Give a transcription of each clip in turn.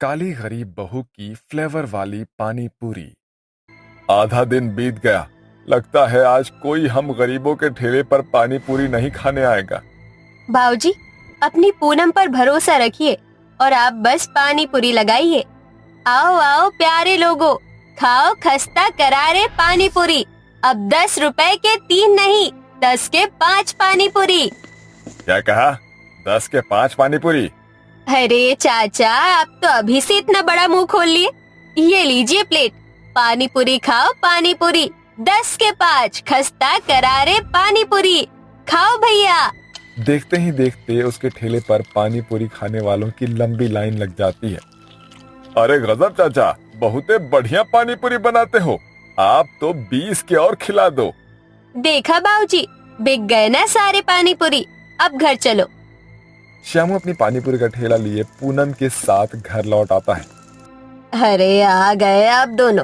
काली गरीब बहू की फ्लेवर वाली पानी पूरी। आधा दिन बीत गया। लगता है आज कोई हम गरीबों के ठेले पर पानी पूरी नहीं खाने आएगा। भाऊजी, अपनी पूनम पर भरोसा रखिए और आप बस पानी पूरी लगाइए। आओ आओ प्यारे लोगों, खाओ खस्ता करारे पानी पूरी। अब 10 रुपए के 3 नहीं, 10 के 5 पानी पूरी। क्या कहा? 10 के 5 पानी पूरी? अरे चाचा, आप तो अभी से इतना बड़ा मुंह खोल लिए। ये लीजिए प्लेट, पानी पूरी खाओ पानी पूरी। 10 के 5 खस्ता करारे पानी पूरी। खाओ भैया। देखते ही देखते उसके ठेले पर पानी पूरी खाने वालों की लंबी लाइन लग जाती है। अरे गजब चाचा, बहुते बढ़िया पानी पूरी बनाते हो। आप तो 20 के और खिला दो। देखा बाबूजी, बिक गए ना सारे पानी पूरी। अब घर चलो। श्यामू अपनी पानी पूरी का ठेला लिए पूनम के साथ घर लौट आता है। अरे आ गए आप दोनों।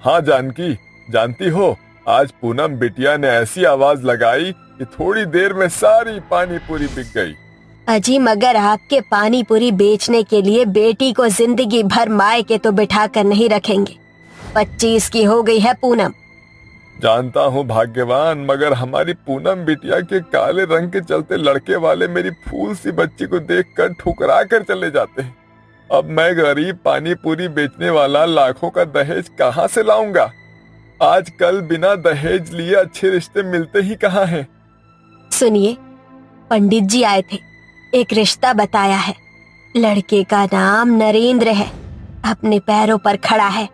हाँ जानकी, जानती हो आज पूनम बिटिया ने ऐसी आवाज लगाई कि थोड़ी देर में सारी पानी पूरी बिक गई। अजी, मगर आपके पानी पूरी बेचने के लिए बेटी को जिंदगी भर मायके तो बिठा कर नहीं रखेंगे। 25 की हो गई है पूनम। जानता हूँ भाग्यवान, मगर हमारी पूनम बिटिया के काले रंग के चलते लड़के वाले मेरी फूल सी बच्ची को देखकर ठुकरा कर चले जाते हैं। अब मैं गरीब पानी पूरी बेचने वाला लाखों का दहेज कहाँ से लाऊंगा? आजकल बिना दहेज लिए अच्छे रिश्ते मिलते ही कहाँ हैं? सुनिए, पंडित जी आए थे, एक रिश्ता बताया है। लड़के का नाम नरेंद्र है, अपने पैरों पर खड़ा है,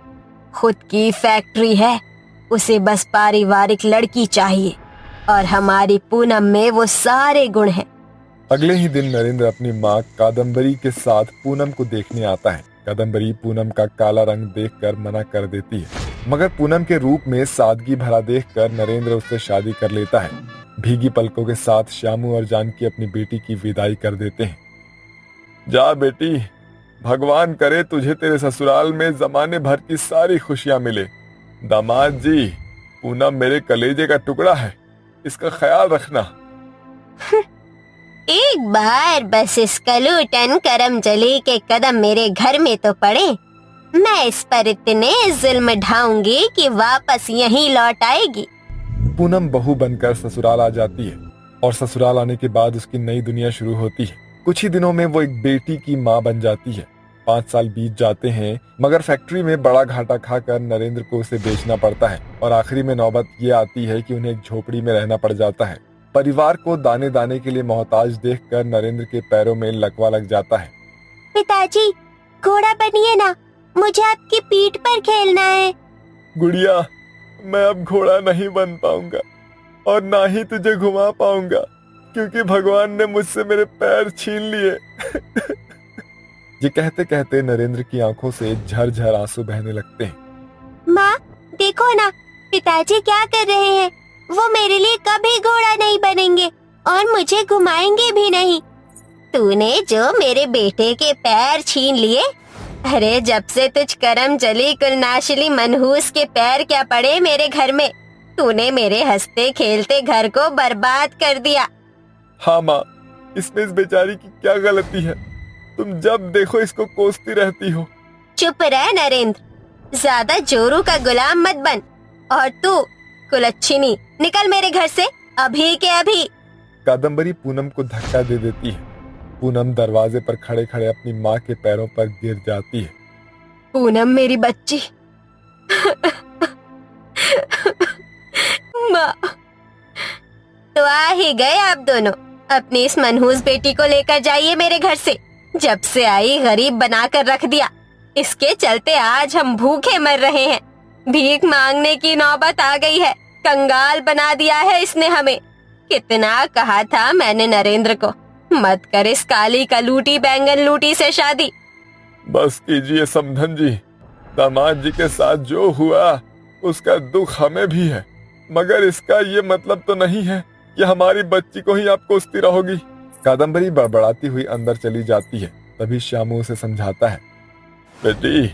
खुद की फैक्ट्री है, उसे बस पारिवारिक लड़की चाहिए और हमारी पूनम में वो सारे गुण हैं। अगले ही दिन नरेंद्र अपनी माँ कादम्बरी के साथ पूनम को देखने आता है। कादम्बरी पूनम का काला रंग देखकर मना कर देती है, मगर पूनम के रूप में सादगी भरा देखकर नरेंद्र उससे शादी कर लेता है। भीगी पलकों के साथ श्यामू और जानकी अपनी बेटी की विदाई कर देते हैं। जा बेटी, भगवान करे तुझे तेरे ससुराल में जमाने भर की सारी खुशियां मिले। दामाद जी, पूनम मेरे कलेजे का टुकड़ा है, इसका ख्याल रखना। एक बार बस इस कलूटन करमजली के कदम मेरे घर में तो पड़े, मैं इस पर इतने जुल्म ढाऊंगी कि वापस यहीं लौट आएगी। पूनम बहू बनकर ससुराल आ जाती है और ससुराल आने के बाद उसकी नई दुनिया शुरू होती है। कुछ ही दिनों में वो एक बेटी की माँ बन जाती है। 5 साल बीत जाते हैं, मगर फैक्ट्री में बड़ा घाटा खाकर नरेंद्र को उसे बेचना पड़ता है और आखिरी में नौबत ये आती है कि उन्हें एक झोपड़ी में रहना पड़ जाता है। परिवार को दाने दाने के लिए मोहताज देखकर नरेंद्र के पैरों में लकवा लग जाता है। पिताजी, घोड़ा बनिए ना, मुझे आपकी पीठ पर खेलना है। गुड़िया, मैं अब घोड़ा नहीं बन पाऊंगा और ना ही तुझे घुमा पाऊंगा, क्योंकि भगवान ने मुझसे मेरे पैर छीन लिए। ये कहते कहते नरेंद्र की आंखों से झरझर आंसू बहने लगते हैं। माँ, देखो ना, पिताजी क्या कर रहे हैं। वो मेरे लिए कभी घोड़ा नहीं बनेंगे और मुझे घुमाएंगे भी नहीं। तूने जो मेरे बेटे के पैर छीन लिए, अरे जब से तुझ करमजली कुलनाशिली मनहूस के पैर क्या पड़े मेरे घर में। तूने मेरे हंसते खेलते घर को बर्बाद कर दिया। हाँ माँ, इसमें इस बेचारी की क्या गलती है? तुम जब देखो इसको कोसती रहती हो। चुप रह नरेंद्र, ज्यादा जोरू का गुलाम मत बन। और तू कुलच्छिनी, निकल मेरे घर से अभी के अभी। कादम्बरी पूनम को धक्का दे देती है। पूनम दरवाजे पर खड़े खड़े अपनी माँ के पैरों पर गिर जाती है। पूनम मेरी बच्ची। माँ, तो आ ही गए आप दोनों। अपनी इस मनहूस बेटी को लेकर जाइए मेरे घर से। जब से आई गरीब बनाकर रख दिया। इसके चलते आज हम भूखे मर रहे हैं। भीख मांगने की नौबत आ गई है। कंगाल बना दिया है इसने हमें। कितना कहा था मैंने नरेंद्र को, मत कर इस काली का लूटी बैंगन लूटी से शादी। बस कीजिए समधन जी, दामाद जी के साथ जो हुआ उसका दुख हमें भी है, मगर इसका ये मतलब तो नहीं है कि हमारी बच्ची को ही आप कोसती रहोगी। कादम्बरी बड़बड़ाती हुई अंदर चली जाती है। तभी श्यामू उसे समझाता है। बेटी,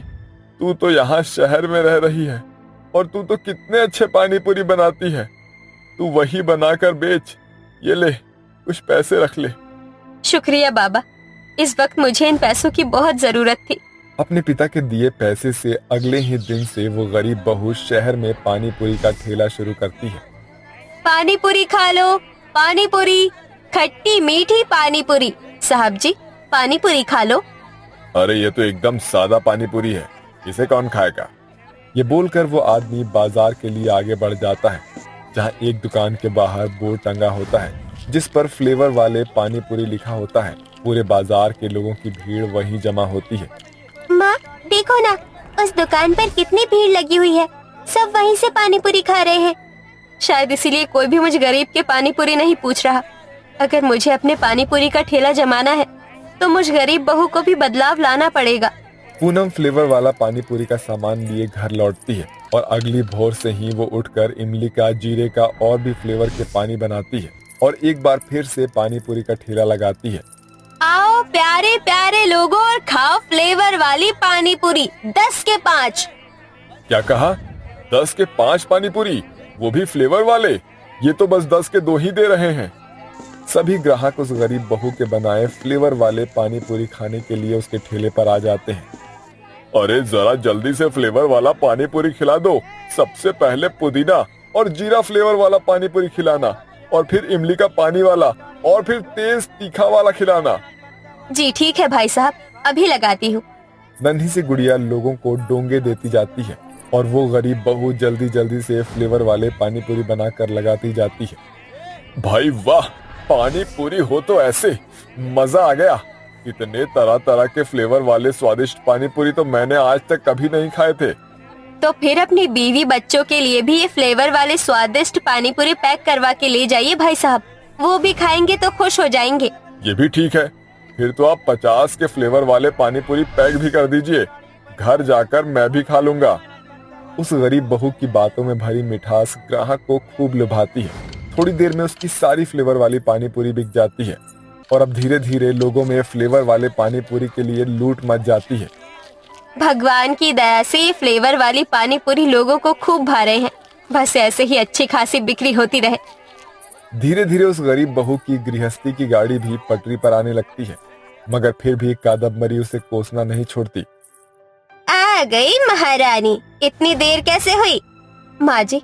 तू तो यहाँ शहर में रह रही है और तू तो कितने अच्छे पानी पूरी बनाती है। तू वही बनाकर बेच। ये ले, कुछ पैसे रख ले। शुक्रिया बाबा, इस वक्त मुझे इन पैसों की बहुत जरूरत थी। अपने पिता के दिए पैसे से अगले ही दिन से वो गरीब बहू शहर में पानी पूरी का ठेला शुरू करती है। पानी पूरी खा लो, पानी पूरी, खट्टी मीठी पानी पूरी। साहब जी, पानी पूरी खा लो। अरे ये तो एकदम सादा पानी पूरी है, इसे कौन खाएगा? ये बोलकर वो आदमी बाजार के लिए आगे बढ़ जाता है, जहाँ एक दुकान के बाहर बोर्ड टंगा होता है जिस पर फ्लेवर वाले पानी पूरी लिखा होता है। पूरे बाजार के लोगों की भीड़ वहीं जमा होती है। माँ देखो ना, उस दुकान पर कितनी भीड़ लगी हुई है, सब वहीं से पानी पूरी खा रहे हैं। शायद इसीलिए कोई भी मुझे गरीब के पानी पूरी नहीं पूछ रहा। अगर मुझे अपने पानी पूरी का ठेला जमाना है तो मुझ गरीब बहू को भी बदलाव लाना पड़ेगा। पूनम फ्लेवर वाला पानी पूरी का सामान लिए घर लौटती है और अगली भोर से ही वो उठकर इमली का, जीरे का और भी फ्लेवर के पानी बनाती है और एक बार फिर से पानी पूरी का ठेला लगाती है। आओ प्यारे प्यारे लोगों और खाओ फ्लेवर वाली पानी पूरी, 10 के 5। क्या कहा? 10 के 5 पानी पूरी, वो भी फ्लेवर वाले? ये तो बस 10 के 2 ही दे रहे हैं। सभी ग्राहक उस गरीब बहू के बनाए फ्लेवर वाले पानी पूरी खाने के लिए उसके ठेले पर आ जाते हैं। अरे जरा जल्दी से फ्लेवर वाला पानी पूरी खिला दो। सबसे पहले पुदीना और जीरा फ्लेवर वाला पानी पूरी खिलाना, और फिर इमली का पानी वाला, और फिर तेज तीखा वाला खिलाना। जी ठीक है भाई साहब, अभी लगाती हूँ। नन्ही सी गुड़िया लोगों को डोंगे देती जाती है और वो गरीब बहू जल्दी जल्दी से फ्लेवर वाले पानी पूरी बनाकर लगाती जाती है। भाई वाह, पानी पूरी हो तो ऐसे, मजा आ गया। इतने तरह तरह के फ्लेवर वाले स्वादिष्ट पानी पूरी तो मैंने आज तक कभी नहीं खाए थे। तो फिर अपनी बीवी बच्चों के लिए भी ये फ्लेवर वाले स्वादिष्ट पानी पूरी पैक करवा के ले जाइए भाई साहब, वो भी खाएंगे तो खुश हो जाएंगे। ये भी ठीक है, फिर तो आप 50 के फ्लेवर वाले पानी पूरी पैक भी कर दीजिए, घर जाकर मैं भी खा लूंगा। उस गरीब बहू की बातों में भरी मिठास ग्राहक को खूब लुभाती है। थोड़ी देर में उसकी सारी फ्लेवर वाली पानी पूरी बिक जाती है और अब धीरे धीरे लोगों में फ्लेवर वाले पानी पूरी के लिए लूट मच जाती है। भगवान की दया से ये फ्लेवर वाली पानी पूरी लोगों को खूब भा रहे हैं। बस ऐसे ही अच्छी खासी बिक्री होती रहे। धीरे धीरे उस गरीब बहू की गृहस्थी की गाड़ी भी पटरी पर आने लगती है, मगर फिर भी कादम्बरी उसे कोसना नहीं छोड़ती। आ गई महारानी, इतनी देर कैसे हुई? माँ जी,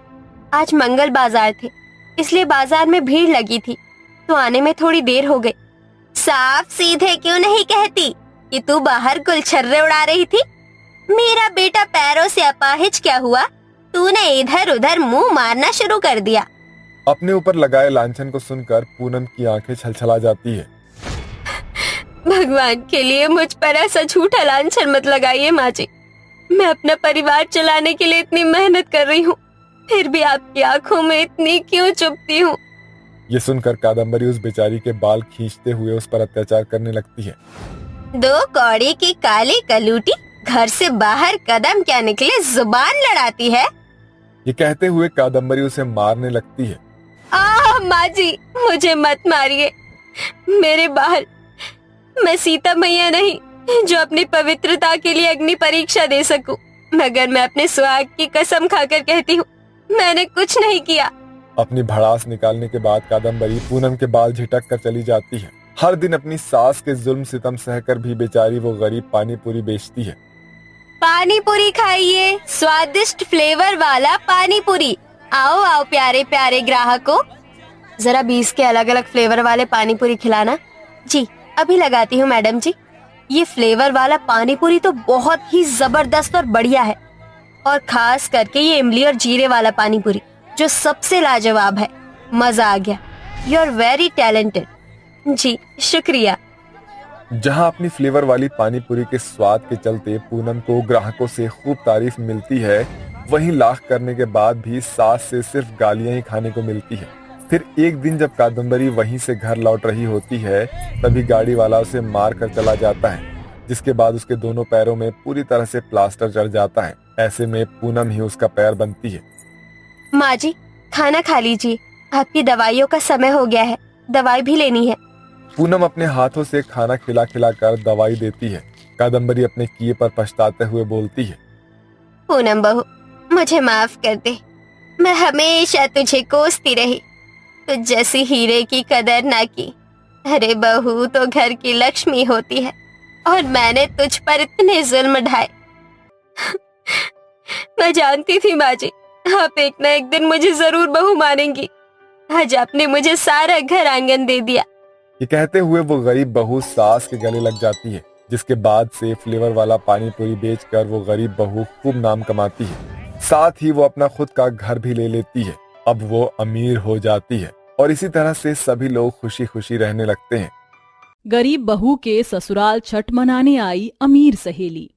आज मंगल बाजार थे, इसलिए बाजार में भीड़ लगी थी, तो आने में थोड़ी देर हो गई। साफ सीधे क्यों नहीं कहती कि तू बाहर गुलछर्रे उड़ा रही थी? मेरा बेटा पैरों से अपाहिज क्या हुआ? तूने इधर उधर मुंह मारना शुरू कर दिया। अपने ऊपर लगाए लांछन को सुनकर पूनम की आंखें छलछला जाती है। भगवान के लिए मुझ पर ऐसा झूठा लांछन मत लगाइए माँ जी। मैं अपना परिवार चलाने के लिए इतनी मेहनत कर रही हूँ, फिर भी आपकी आंखों में इतनी क्यों चुभती हूँ? ये सुनकर कादम्बरी उस बेचारी के बाल खींचते हुए उस पर अत्याचार करने लगती है। 2 कौड़ी की काली कलूटी, घर से बाहर कदम क्या निकले जुबान लड़ाती है। ये कहते हुए कादम्बरी उसे मारने लगती है। माँ जी, मुझे मत मारिए, मेरे बाल, मैं सीता मैया नहीं जो अपनी पवित्रता के लिए अग्नि परीक्षा दे सकूं, मगर मैं अपने सुहाग की कसम खाकर कहती हूँ, मैंने कुछ नहीं किया। अपनी भड़ास निकालने के बाद कादम्बरी पूनम के बाल झिटक कर चली जाती है। हर दिन अपनी सास के जुल्म सितम सहकर भी बेचारी वो गरीब पानी पूरी बेचती है। पानी पूरी खाइए, स्वादिष्ट फ्लेवर वाला पानी पूरी। आओ आओ प्यारे प्यारे ग्राहकों, जरा 20 के अलग अलग फ्लेवर वाले पानी पूरी खिलाना। जी अभी लगाती हूँ मैडम जी। ये फ्लेवर वाला पानी पूरी तो बहुत ही जबरदस्त और बढ़िया है, और खास करके ये इमली और जीरे वाला पानी पूरी जो सबसे लाजवाब है। मजा आ गया, यू आर वेरी टैलेंटेड। जी शुक्रिया। जहां अपनी फ्लेवर वाली पानी पूरी के स्वाद के चलते पूनम को ग्राहकों से खूब तारीफ मिलती है, वहीं लाख करने के बाद भी सास से सिर्फ गालियां ही खाने को मिलती है। फिर एक दिन जब कादम्बरी वहीं से घर लौट रही होती है, तभी गाड़ी वाला उसे मार कर चला जाता है, जिसके बाद उसके दोनों पैरों में पूरी तरह से प्लास्टर चढ़ जाता है। ऐसे में पूनम ही उसका पैर बनती है। माँ जी खाना खा लीजिए, आपकी दवाइयों का समय हो गया है, दवाई भी लेनी है। पूनम अपने हाथों से खाना खिला खिला कर दवाई देती है। कादम्बरी अपने किए पर पछताते हुए बोलती है, पूनम बहू मुझे माफ कर दे, मैं हमेशा तुझे कोसती रही, तुझ जैसी हीरे की कदर ना की। अरे बहू तो घर की लक्ष्मी होती है, और मैंने तुझ पर इतने जुल्म ढाए। मैं जानती थी माँ जी, आप एक ना एक दिन मुझे जरूर बहू मानेंगी। आज आपने मुझे सारा घर आंगन दे दिया। ये कहते हुए वो गरीब बहू सास के गले लग जाती है, जिसके बाद से फ्लेवर वाला पानी पूरी बेचकर वो गरीब बहू खूब नाम कमाती है। साथ ही वो अपना खुद का घर भी ले लेती है। अब वो अमीर हो जाती है और इसी तरह से सभी लोग खुशी खुशी रहने लगते हैं। गरीब बहू के ससुराल छठ मनाने आई अमीर सहेली।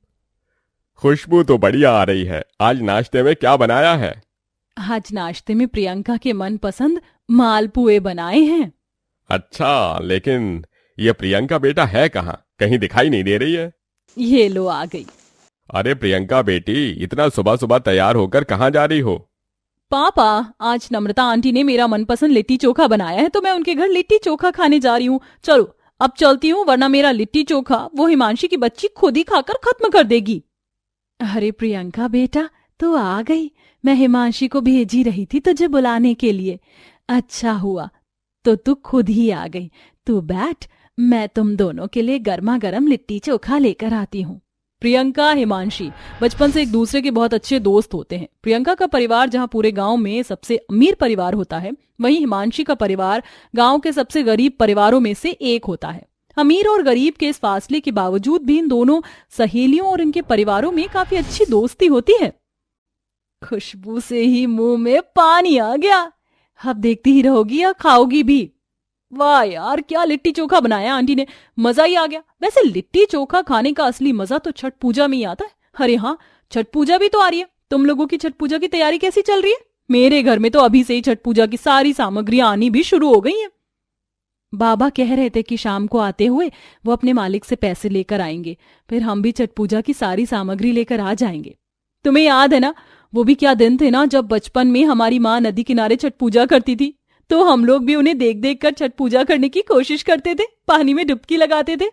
खुशबू तो बढ़िया आ रही है। आज नाश्ते में क्या बनाया है? आज नाश्ते में प्रियंका के मनपसंद मालपुए बनाए हैं। अच्छा, लेकिन ये प्रियंका बेटा है कहाँ? कहीं दिखाई नहीं दे रही है। ये लो आ गई। अरे प्रियंका बेटी, इतना सुबह सुबह तैयार होकर कहाँ जा रही हो? पापा, आज नम्रता आंटी ने मेरा मनपसंद लिट्टी चोखा बनाया है तो मैं उनके घर लिट्टी चोखा खाने जा रही हूँ। चलो अब चलती हूँ, वरना मेरा लिट्टी चोखा वो हिमांशी की बच्ची खुद ही खाकर खत्म कर देगी। अरे प्रियंका बेटा, तू आ गई। मैं हिमांशी को भेजी रही थी तुझे बुलाने के लिए। अच्छा हुआ तो तू खुद ही आ गई। तू बैठ, मैं तुम दोनों के लिए गर्मा गर्म लिट्टी चोखा लेकर आती हूँ। प्रियंका हिमांशी बचपन से एक दूसरे के बहुत अच्छे दोस्त होते हैं। प्रियंका का परिवार जहाँ पूरे गांव में सबसे अमीर परिवार होता है, वहीं हिमांशी का परिवार गांव के सबसे गरीब परिवारों में से एक होता है। अमीर और गरीब के इस फासले के बावजूद भी इन दोनों सहेलियों और इनके परिवारों में काफी अच्छी दोस्ती होती है। खुशबू से ही मुंह में पानी आ गया। अब देखती ही रहोगी या खाओगी भी। वाह यार, क्या लिट्टी चोखा बनाया आंटी ने, मजा ही आ गया। वैसे लिट्टी चोखा खाने का असली मजा तो छठ पूजा में ही आता है। अरे हाँ, छठ पूजा भी तो आ रही है। तुम लोगों की छठ पूजा की तैयारी कैसी चल रही है? मेरे घर में तो अभी से ही छठ पूजा की सारी सामग्रियां आनी भी शुरू हो गई हैं। बाबा कह रहे थे कि शाम को आते हुए वो अपने मालिक से पैसे लेकर आएंगे, फिर हम भी छठ पूजा की सारी सामग्री लेकर आ जाएंगे। तुम्हें याद है ना, वो भी क्या दिन थे ना जब बचपन में हमारी माँ नदी किनारे छठ पूजा करती थी, तो हम लोग भी उन्हें देख देख कर छठ पूजा करने की कोशिश करते थे, पानी में डुबकी लगाते थे।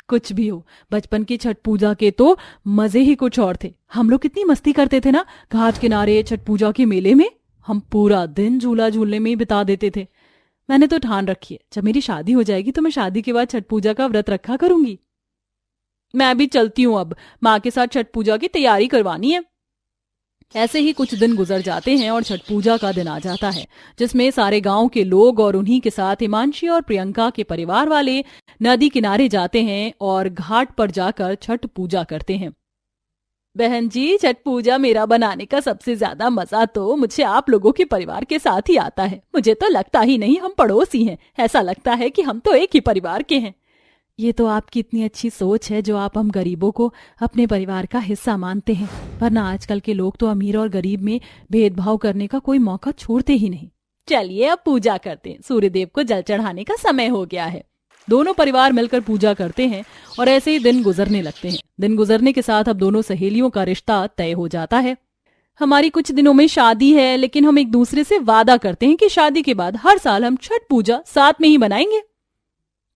कुछ भी हो, बचपन की छठ पूजा के तो मजे ही कुछ और थे। हम लोग कितनी मस्ती करते थे ना घाट किनारे छठ पूजा के मेले में। हम पूरा दिन झूला झूलने में ही बिता देते थे। मैंने तो ठान रखी है, जब मेरी शादी हो जाएगी तो मैं शादी के बाद छठ पूजा का व्रत रखा करूंगी। मैं भी चलती हूँ, अब माँ के साथ छठ पूजा की तैयारी करवानी है। ऐसे ही कुछ दिन गुजर जाते हैं और छठ पूजा का दिन आ जाता है, जिसमें सारे गांव के लोग और उन्हीं के साथ हिमांशी और प्रियंका के परिवार वाले नदी किनारे जाते हैं और घाट पर जाकर छठ पूजा करते हैं। बहन जी, छठ पूजा मेरा बनाने का सबसे ज्यादा मजा तो मुझे आप लोगों के परिवार के साथ ही आता है। मुझे तो लगता ही नहीं हम पड़ोसी हैं, ऐसा लगता है कि हम तो एक ही परिवार के हैं। ये तो आपकी इतनी अच्छी सोच है जो आप हम गरीबों को अपने परिवार का हिस्सा मानते हैं, वरना आजकल के लोग तो अमीर और गरीब में भेदभाव करने का कोई मौका छोड़ते ही नहीं। चलिए अब पूजा करते हैं, सूर्यदेव को जल चढ़ाने का समय हो गया है। दोनों परिवार मिलकर पूजा करते हैं और ऐसे ही दिन गुजरने लगते हैं। दिन गुजरने के साथ अब दोनों सहेलियों का रिश्ता तय हो जाता है। हमारी कुछ दिनों में शादी है, लेकिन हम एक दूसरे से वादा करते हैं कि शादी के बाद हर साल हम छठ पूजा साथ में ही बनाएंगे।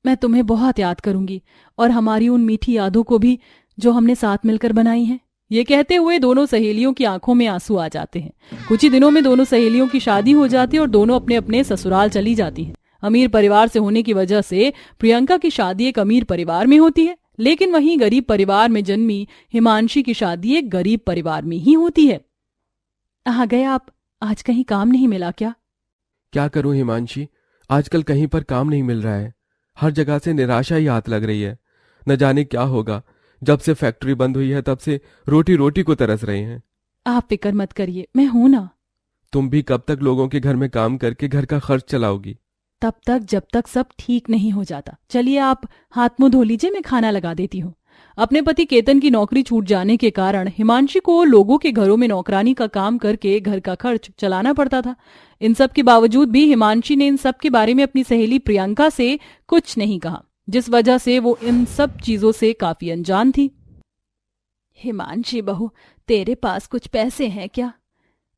मैं तुम्हें बहुत याद करूंगी और हमारी उन मीठी यादों को भी जो हमने साथ मिलकर बनाई हैं। ये कहते हुए दोनों सहेलियों की आंखों में आंसू आ जाते हैं। कुछ ही दिनों में दोनों सहेलियों की शादी हो जाती है और दोनों अपने अपने ससुराल चली जाती हैं। अमीर परिवार से होने की वजह से प्रियंका की शादी एक अमीर परिवार में होती है, लेकिन वहीं गरीब परिवार में जन्मी हिमांशी की शादी एक गरीब परिवार में ही होती है। आ गए आप, आज कहीं काम नहीं मिला क्या? क्या करूं हिमांशी, आजकल कहीं पर काम नहीं मिल रहा है। हर जगह से निराशा ही हाथ लग रही है। न जाने क्या होगा। जब से फैक्ट्री बंद हुई है तब से रोटी रोटी को तरस रहे हैं। आप फिक्र मत करिए, मैं हूं ना। तुम भी कब तक लोगों के घर में काम करके घर का खर्च चलाओगी? तब तक जब तक सब ठीक नहीं हो जाता। चलिए आप हाथ मुंह धो लीजिए, मैं खाना लगा देती हूँ। अपने पति केतन की नौकरी छूट जाने के कारण हिमांशी को लोगों के घरों में नौकरानी का काम करके घर का खर्च चलाना पड़ता था। इन सब के बावजूद भी हिमांशी ने इन सब के बारे में अपनी सहेली प्रियंका से कुछ नहीं कहा, जिस वजह से वो इन सब चीजों से काफी अनजान थी। हिमांशी बहू, तेरे पास कुछ पैसे हैं क्या?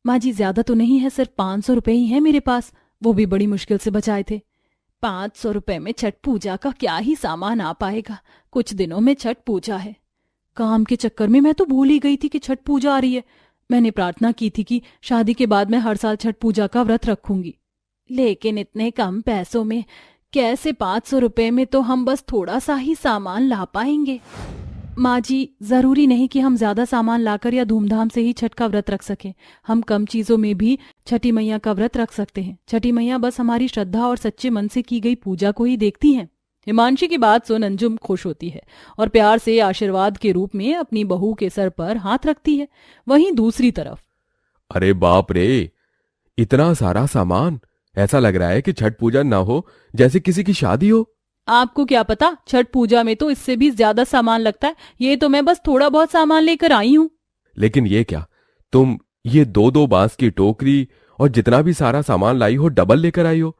माँ जी, ज्यादा तो नहीं है, सिर्फ 500 रुपए ही है मेरे पास, वो भी बड़ी मुश्किल से बचाए थे। 500 रुपए में छठ पूजा का क्या ही सामान आ पाएगा? कुछ दिनों में छठ पूजा है। काम के चक्कर में मैं तो भूल ही गई थी कि छठ पूजा आ रही है। मैंने प्रार्थना की थी कि शादी के बाद मैं हर साल छठ पूजा का व्रत रखूंगी, लेकिन इतने कम पैसों में कैसे 500 रुपए में तो हम बस थोड़ा सा ही सामान ला पाएंगे। माँ जी, जरूरी नहीं कि हम ज्यादा सामान लाकर या धूमधाम से ही छठ का व्रत रख सकें। हम कम चीजों में भी छठी मैया का व्रत रख सकते हैं। छठी मैया बस हमारी श्रद्धा और सच्चे मन से की गई पूजा को ही देखती हैं। हिमांशी की बात सुन अंजुम खुश होती है और प्यार से आशीर्वाद के रूप में अपनी बहू के सर पर हाथ रखती है। वहीं दूसरी तरफ, अरे बाप रे, इतना सारा सामान! ऐसा लग रहा है कि छठ पूजा ना हो जैसे किसी की शादी हो। आपको क्या पता, छठ पूजा में तो इससे भी ज्यादा सामान लगता है। ये तो मैं बस थोड़ा बहुत सामान लेकर आई हूँ। लेकिन ये क्या, तुम ये 2-2 बांस की टोकरी और जितना भी सारा सामान लाई हो डबल लेकर आई हो?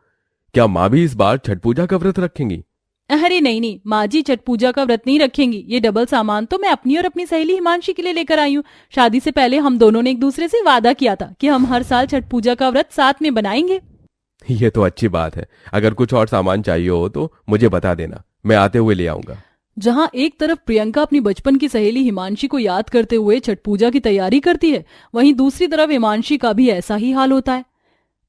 क्या माँ भी इस बार छठ पूजा का व्रत रखेंगी? अरे नहीं, माँ जी छठ पूजा का व्रत नहीं रखेंगी। ये डबल सामान तो मैं अपनी और अपनी सहेली हिमांशी के लिए लेकर आई हूँ। शादी से पहले हम दोनों ने एक दूसरे से वादा किया था कि हम हर साल छठ पूजा का व्रत साथ में बनाएंगे। ये तो अच्छी बात है। अगर कुछ और सामान चाहिए हो तो मुझे बता देना, मैं आते हुए ले आऊंगा। जहाँ एक तरफ प्रियंका अपनी बचपन की सहेली हिमांशी को याद करते हुए छठ पूजा की तैयारी करती है, वहीं दूसरी तरफ हिमांशी का भी ऐसा ही हाल होता है।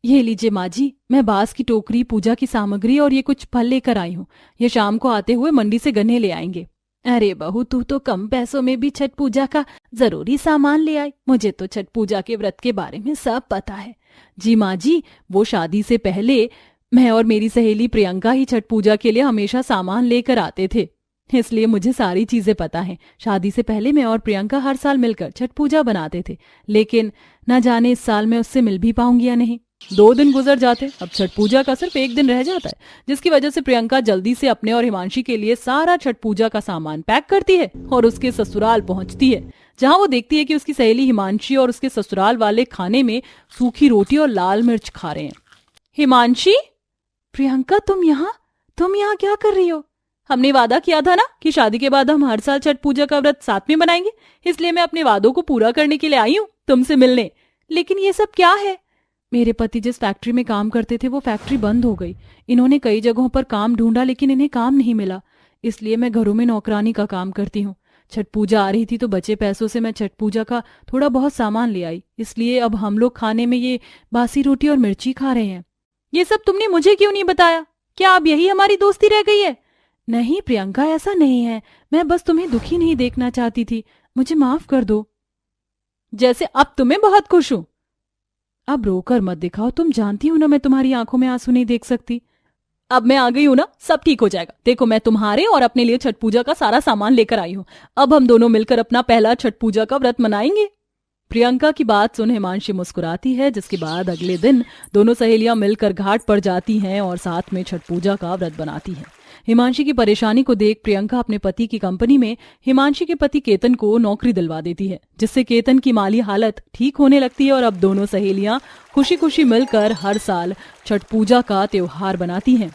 ये लीजिए माँ जी, मैं बांस की टोकरी, पूजा की सामग्री और ये कुछ फल लेकर आई हूँ। ये शाम को आते हुए मंडी से गन्ने ले आएंगे। अरे बहू, तू तो कम पैसों में भी छठ पूजा का जरूरी सामान ले आई। मुझे तो छठ पूजा के व्रत के बारे में सब पता है। जी माँ जी, वो शादी से पहले मैं और मेरी सहेली प्रियंका ही छठ पूजा के लिए हमेशा सामान लेकर आते थे, इसलिए मुझे सारी चीजें पता हैं। शादी से पहले मैं और प्रियंका हर साल मिलकर छठ पूजा बनाते थे, लेकिन न जाने इस साल मैं उससे मिल भी पाऊंगी या नहीं। 2 दिन गुजर जाते, अब छठ पूजा का सिर्फ 1 दिन रह जाता है, जिसकी वजह से प्रियंका जल्दी से अपने और हिमांशी के लिए सारा छठ पूजा का सामान पैक करती है और उसके ससुराल पहुंचती है, जहां वो देखती है कि उसकी सहेली हिमांशी और उसके ससुराल वाले खाने में सूखी रोटी और लाल मिर्च खा रहे हैं। हिमांशी, प्रियंका, तुम यहाँ क्या कर रही हो? हमने वादा किया था ना कि शादी के बाद हम हर साल छठ पूजा का व्रत साथ में बनाएंगे, इसलिए मैं अपने वादों को पूरा करने के लिए आई हूँ तुमसे मिलने। लेकिन ये सब क्या है? मेरे पति जिस फैक्ट्री में काम करते थे वो फैक्ट्री बंद हो गई। इन्होंने कई जगहों पर काम ढूंढा, लेकिन इन्हें काम नहीं मिला, इसलिए मैं घरों में नौकरानी का काम करती हूँ। छठ पूजा आ रही थी तो बचे पैसों से मैं छठ पूजा का थोड़ा बहुत सामान ले आई, इसलिए अब हम लोग खाने में ये बासी रोटी और मिर्ची खा रहे हैं। ये सब तुमने मुझे क्यों नहीं बताया? क्या अब यही हमारी दोस्ती रह गई है? नहीं प्रियंका, ऐसा नहीं है। मैं बस तुम्हें दुखी नहीं देखना चाहती थी। मुझे माफ कर दो। जैसे अब तुम्हें बहुत खुश हूं। अब रोकर मत दिखाओ, तुम जानती हो ना मैं तुम्हारी आंखों में आंसू नहीं देख सकती। अब मैं आ गई हूं ना, सब ठीक हो जाएगा। देखो, मैं तुम्हारे और अपने लिए छठ पूजा का सारा सामान लेकर आई हूं। अब हम दोनों मिलकर अपना पहला छठ पूजा का व्रत मनाएंगे। प्रियंका की बात सुन हिमांशी मुस्कुराती है, जिसके बाद अगले दिन दोनों सहेलियां मिलकर घाट पर जाती हैं और साथ में छठ पूजा का व्रत बनाती हैं। हिमांशी की परेशानी को देख प्रियंका अपने पति की कंपनी में हिमांशी के पति केतन को नौकरी दिलवा देती है, जिससे केतन की माली हालत ठीक होने लगती है और अब दोनों सहेलियां खुशी खुशी मिलकर हर साल छठ पूजा का त्योहार बनाती हैं।